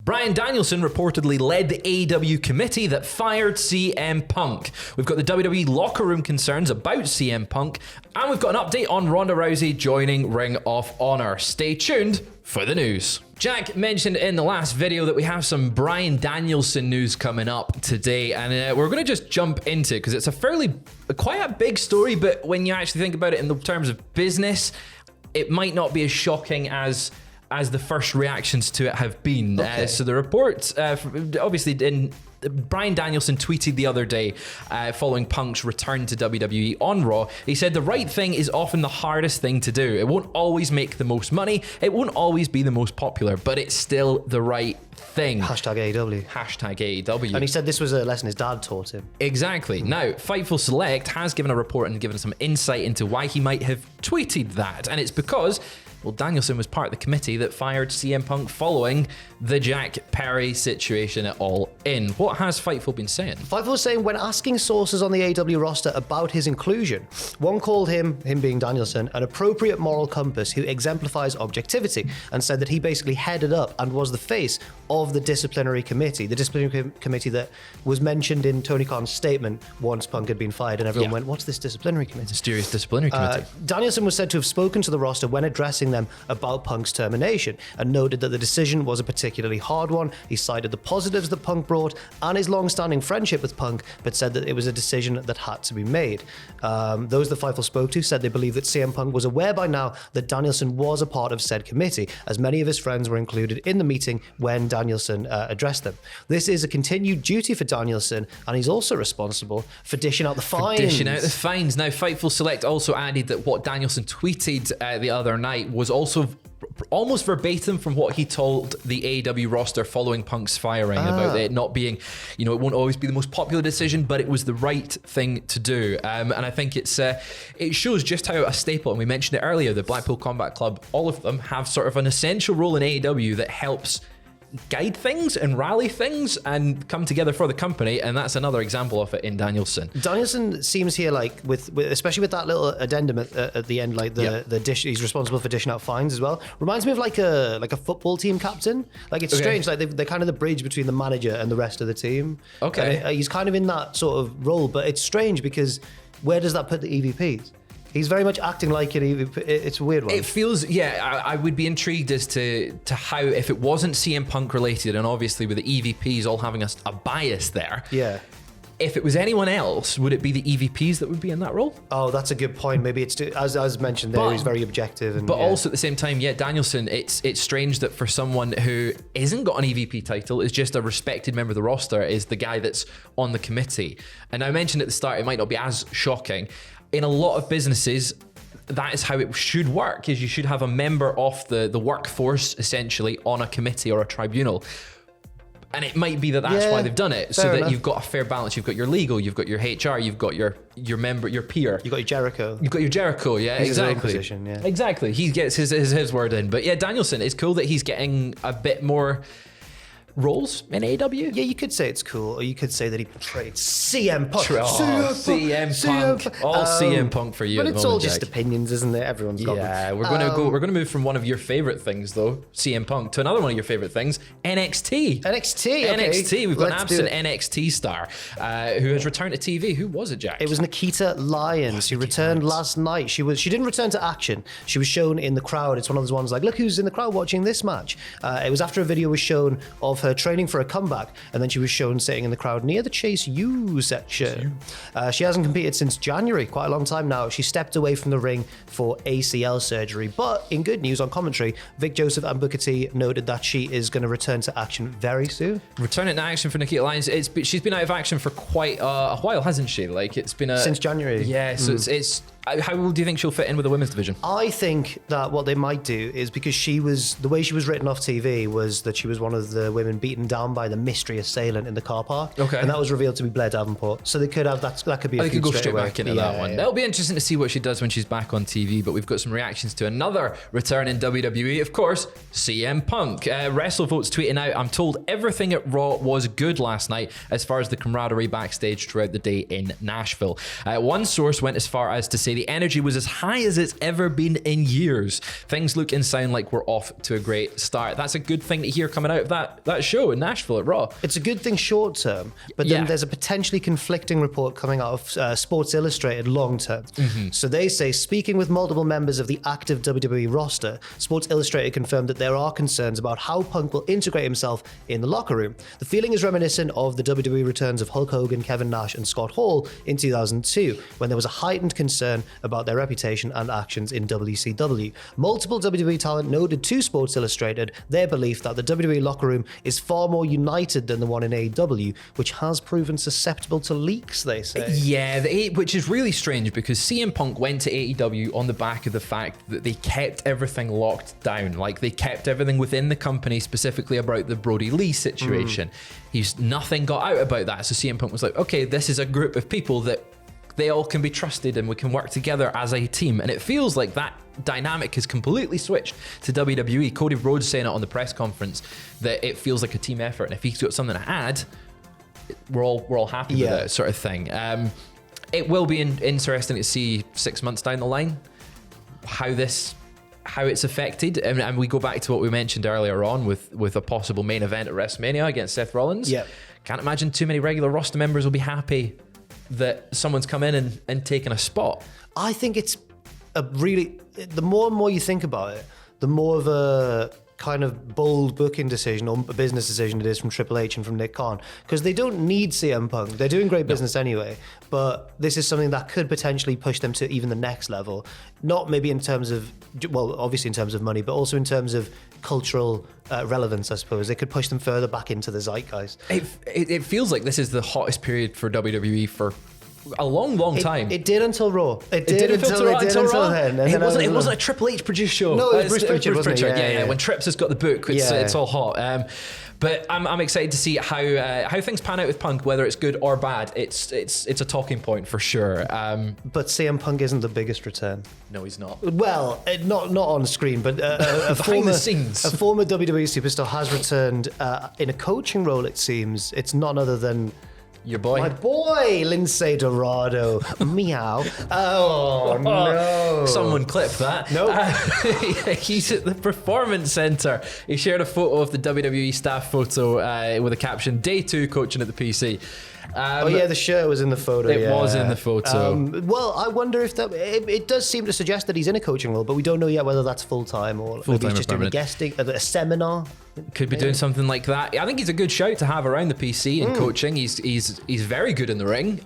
Bryan Danielson reportedly led the AEW committee that fired CM Punk. We've got the WWE locker room concerns about CM Punk, and we've got an update on Ronda Rousey joining Ring of Honor. Stay tuned for the news. Jack mentioned in the last video that we have some Bryan Danielson news coming up today, and we're going to just jump into it because it's quite a big story, but when you actually think about it in the terms of business, it might not be as shocking as the first reactions to it have been. Okay. So the report, obviously, Bryan Danielson tweeted the other day following Punk's return to WWE on Raw. He said, "The right thing is often the hardest thing to do. It won't always make the most money. It won't always be the most popular, but it's still the right thing." Hashtag AEW. Hashtag AEW. And he said this was a lesson his dad taught him. Exactly. Now, Fightful Select has given a report and given some insight into why he might have tweeted that. And it's because, well, Danielson was part of the committee that fired CM Punk following the Jack Perry situation at All In. What has Fightful been saying? Fightful was saying when asking sources on the AEW roster about his inclusion, one called him being Danielson, an appropriate moral compass who exemplifies objectivity, and said that he basically headed up and was the face of the disciplinary committee that was mentioned in Tony Khan's statement once Punk had been fired, and everyone went, "What's this disciplinary committee?" Mysterious disciplinary committee. Danielson was said to have spoken to the roster when addressing them about Punk's termination, and noted that the decision was a particularly hard one. He cited the positives that Punk brought and his long-standing friendship with Punk, but said that it was a decision that had to be made. Those that Fightful spoke to said they believe that CM Punk was aware by now that Danielson was a part of said committee, as many of his friends were included in the meeting when Danielson addressed them. This is a continued duty for Danielson, and he's also responsible for dishing out the fines. Now, Fightful Select also added that what Danielson tweeted the other night was also almost verbatim from what he told the AEW roster following Punk's firing about it not being, it won't always be the most popular decision, but it was the right thing to do. And I think it shows just how a staple, and we mentioned it earlier, the Blackpool Combat Club, all of them have sort of an essential role in AEW that helps guide things and rally things and come together for the company, and that's another example of it in Danielson. Danielson seems here like with especially with that little addendum at the end, like the dish, he's responsible for dishing out fines as well. Reminds me of like a football team captain. Like it's strange, like they're kind of the bridge between the manager and the rest of the team. Okay, and he's kind of in that sort of role, but it's strange because where does that put the EVPs? He's very much acting like an EVP. It's a weird one. It feels, I would be intrigued as to how, if it wasn't CM Punk related, and obviously with the EVPs all having a bias there. Yeah. If it was anyone else, would it be the EVPs that would be in that role? Oh, that's a good point. Maybe it's, as mentioned there, he's very objective. But also at the same time, Danielson, it's strange that for someone who isn't got an EVP title, is just a respected member of the roster, is the guy that's on the committee. And I mentioned at the start, it might not be as shocking. In a lot of businesses, that is how it should work, is you should have a member of the workforce essentially on a committee or a tribunal. And it might be that's why they've done it, so that you've got a fair balance. You've got your legal, you've got your HR, you've got your member, your peer. You've got your Jericho. You've got your Jericho, He's exactly. Position, Exactly. He gets his word in. But Danielson, it's cool that he's getting a bit more roles in AEW. Yeah, you could say it's cool, or you could say that he portrayed CM Punk. CM Punk. All CM Punk for you. But it's all Jack. just opinions, isn't it? Everyone's got them. We're going to move from one of your favorite things, though, CM Punk, to another one of your favorite things, NXT. NXT. We've got an absent NXT star who has returned to TV. Who was it, Jack? It was Nikita Lyons, who returned last night. She didn't return to action. She was shown in the crowd. It's one of those ones like, look who's in the crowd watching this match. It was after a video was shown of her training for a comeback, and then she was shown sitting in the crowd near the Chase U section. She hasn't competed since January, quite a long time now. She stepped away from the ring for ACL surgery, but in good news on commentary, Vic Joseph and Booker T noted that she is going to return to action very soon. Returning to action for Nikita Lyons. She's been out of action for quite a while, hasn't she? Like, it's been since January. Yeah, so it's how do you think she'll fit in with the women's division? I think that what they might do is, because the way she was written off TV was that she was one of the women beaten down by the mystery assailant in the car park. Okay. And that was revealed to be Blair Davenport. So they could have that could be a they could go straight away. back into that one. That'll be interesting to see what she does when she's back on TV, but we've got some reactions to another return in WWE, of course, CM Punk. WrestleVote's tweeting out, "I'm told everything at Raw was good last night as far as the camaraderie backstage throughout the day in Nashville." One source went as far as to say the energy was as high as it's ever been in years. Things look and sound like we're off to a great start. That's a good thing to hear coming out of that show in Nashville at Raw. It's a good thing short term, but then there's a potentially conflicting report coming out of Sports Illustrated long term. So they say, speaking with multiple members of the active WWE roster, Sports Illustrated confirmed that there are concerns about how Punk will integrate himself in the locker room. The feeling is reminiscent of the WWE returns of Hulk Hogan, Kevin Nash, and Scott Hall in 2002, when there was a heightened concern about their reputation and actions in WCW. Multiple WWE talent noted to Sports Illustrated their belief that the WWE locker room is far more united than the one in AEW, which has proven susceptible to leaks, they say. Yeah, which is really strange because CM Punk went to AEW on the back of the fact that they kept everything locked down. Like, they kept everything within the company, specifically about the Brody Lee situation. Nothing got out about that. So CM Punk was like, okay, this is a group of people that they all can be trusted and we can work together as a team. And it feels like that dynamic has completely switched to WWE. Cody Rhodes saying it on the press conference that it feels like a team effort. And if he's got something to add, we're all happy with it, sort of thing. It will be interesting to see 6 months down the line how it's affected. And we go back to what we mentioned earlier on with a possible main event at WrestleMania against Seth Rollins. Can't imagine too many regular roster members will be happy that someone's come in and taken a spot. I think it's the more and more you think about it, the more of a kind of bold booking decision or a business decision it is from Triple H and from Nick Khan, because they don't need CM Punk. They're doing great business anyway, but this is something that could potentially push them to even the next level. Not maybe in terms of, well, obviously in terms of money, but also in terms of cultural relevance, I suppose. They could push them further back into the zeitgeist. It feels like this is the hottest period for WWE for a long time. It did until Raw. It did until then. And it wasn't a Triple H produced show. No, it was Bruce Pritchard, wasn't it? Yeah. When Trips has got the book, it's all hot. But I'm excited to see how things pan out with Punk, whether it's good or bad. It's a talking point for sure. But CM Punk isn't the biggest return. No, he's not. Well, not on screen, but behind the scenes. A former WWE superstar has returned in a coaching role. It seems it's none other than your boy. My boy, Lindsay Dorado. Meow. Oh, no. Someone clip that. Nope. He's at the Performance Center. He shared a photo of the WWE staff photo with a caption, Day 2 coaching at the PC. The shirt was in the photo. It was in the photo. Well, I wonder if that... It does seem to suggest that he's in a coaching role, but we don't know yet whether that's full-time or maybe he's just doing a guesting, a seminar. Could be doing something like that. I think he's a good shout to have around the PC and coaching. He's very good in the ring.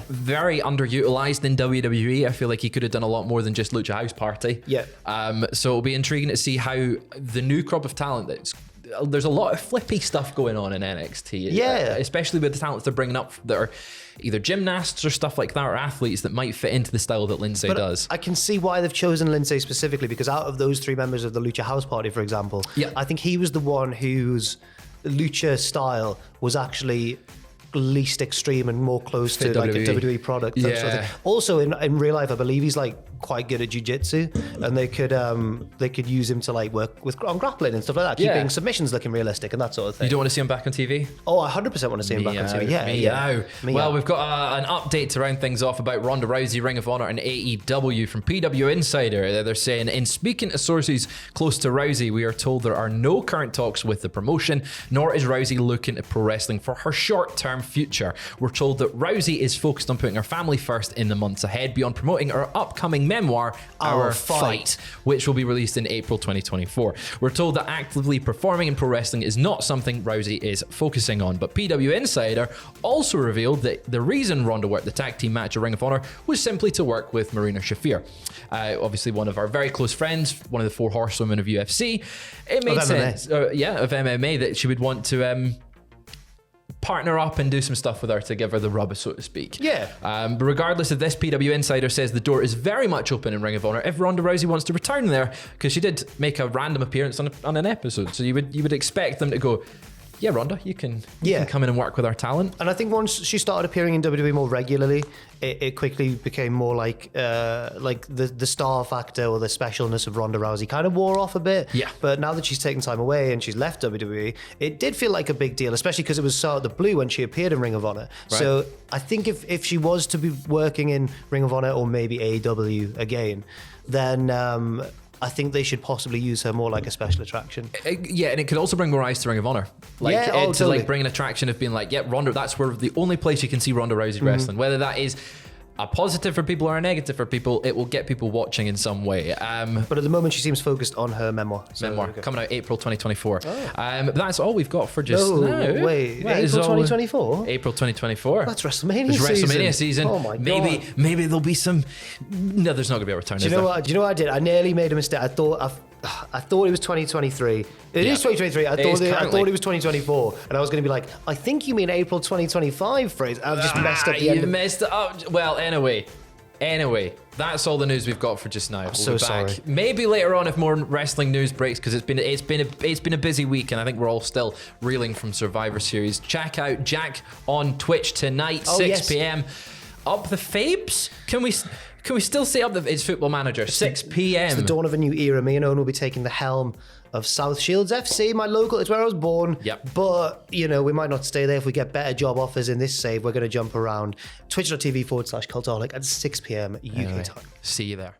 Very underutilized in WWE. I feel like he could have done a lot more than just Lucha House Party. So it'll be intriguing to see how the new crop of talent there's a lot of flippy stuff going on in NXT. Especially with the talents they're bringing up that are either gymnasts or stuff like that, or athletes that might fit into the style that Lindsay does. I can see why they've chosen Lindsay specifically, because out of those 3 members of the Lucha House Party, for example, I think he was the one whose Lucha style was actually least extreme and more close to like a WWE product. Sort of thing. Also, in real life, I believe he's like quite good at jiu-jitsu, and they could use him to like work on grappling and stuff like that, keeping submissions looking realistic and that sort of thing. You don't want to see him back on TV? Oh, I 100% want to see him back on TV. Well, we've got an update to round things off about Ronda Rousey, Ring of Honor, and AEW from PW Insider. They're saying, in speaking to sources close to Rousey, we are told there are no current talks with the promotion, nor is Rousey looking at pro wrestling for her short-term future. We're told that Rousey is focused on putting her family first in the months ahead, beyond promoting her upcoming memoir, Our Fight, which will be released in April 2024. We're told that actively performing in pro wrestling is not something Rousey is focusing on, but PW Insider also revealed that the reason Ronda worked the tag team match at Ring of Honor was simply to work with Marina Shafir. Obviously one of our very close friends, one of the 4 horsewomen of UFC. It made sense, of MMA, that she would want to partner up and do some stuff with her to give her the rub, so to speak. But regardless of this, PW Insider says the door is very much open in Ring of Honor if Ronda Rousey wants to return there, because she did make a random appearance on an episode, so you would expect them to go, yeah, Ronda, you can come in and work with our talent. And I think once she started appearing in WWE more regularly, it quickly became more like the star factor or the specialness of Ronda Rousey kind of wore off a bit. Yeah. But now that she's taken time away and she's left WWE, it did feel like a big deal, especially because it was so out of the blue when she appeared in Ring of Honor. Right. So I think if she was to be working in Ring of Honor or maybe AEW again, then I think they should possibly use her more like a special attraction. Yeah, and it could also bring more eyes to Ring of Honor. Totally. Like bring an attraction of being like, yeah, Ronda, that's where the only place you can see Ronda Rousey wrestling. Whether that is a positive for people or a negative for people, it will get people watching in some way. But at the moment, she seems focused on her memoir. Coming out April 2024. But that's all we've got for just now. Wait, April 2024? April 2024. That's WrestleMania It's season. WrestleMania season. Oh my God. Maybe there'll be some... No, there's not going to be a return, Do you know what I did? I nearly made a mistake. I thought it was 2023. It is 2023. I thought it was 2024, and I was going to be like, I think you mean April 2025, phrase. I've just messed up the end. You messed it up. Well, anyway, that's all the news we've got for just now. We'll be back. Sorry. Maybe later on if more wrestling news breaks, because it's been a busy week, and I think we're all still reeling from Survivor Series. Check out Jack on Twitch tonight, 6 p.m. Up the Fabes? Can we still say up the... It's Football Manager, 6 p.m. It's the dawn of a new era. Me and Owen will be taking the helm of South Shields FC, my local. It's where I was born. Yep. But, we might not stay there. If we get better job offers in this save, we're going to jump around. Twitch.tv/Cultaholic at 6 p.m. UK time. See you there.